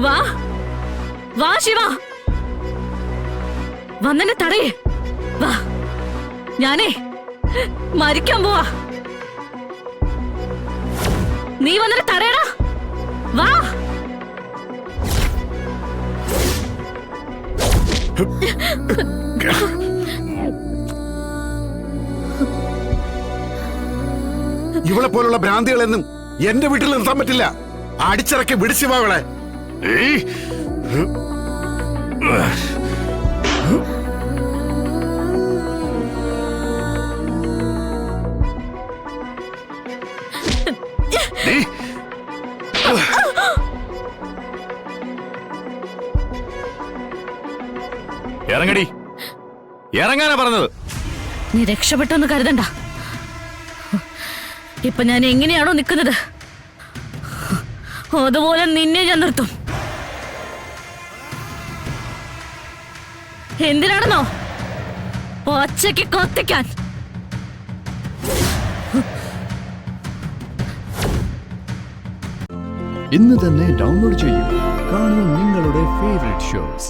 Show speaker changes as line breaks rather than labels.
വാ വാ ശിവ, വന്നെന്നെ തടയേ. വാ, ഞാനേ മരിക്കാൻ പോവാ. നീ വന്നിട്ട് തടയടാ. വാ.
ഇവളെ പോലുള്ള ഭ്രാന്തികളെന്നും എന്റെ വീട്ടിൽ നിർത്താൻ പറ്റില്ല. അടിച്ചിറക്കി വിടിച്ചുവാളെ.
ഇറങ്ങടി, ഇറങ്ങാനാ പറഞ്ഞത്.
നീ രക്ഷപ്പെട്ടെന്ന് കരുതണ്ട. ഇപ്പൊ ഞാൻ എങ്ങനെയാണോ നിൽക്കുന്നത് അതുപോലെ നിന്നെ ഞാൻ നിർത്തും. എന്തിനാണെന്നോ ഒച്ചയ്ക്ക് കൊത്തിക്കാൻ.
ഇന്ന് തന്നെ ഡൗൺലോഡ് ചെയ്യൂ. കാണൂ നിങ്ങളുടെ ഫേവറേറ്റ് ഷോസ്.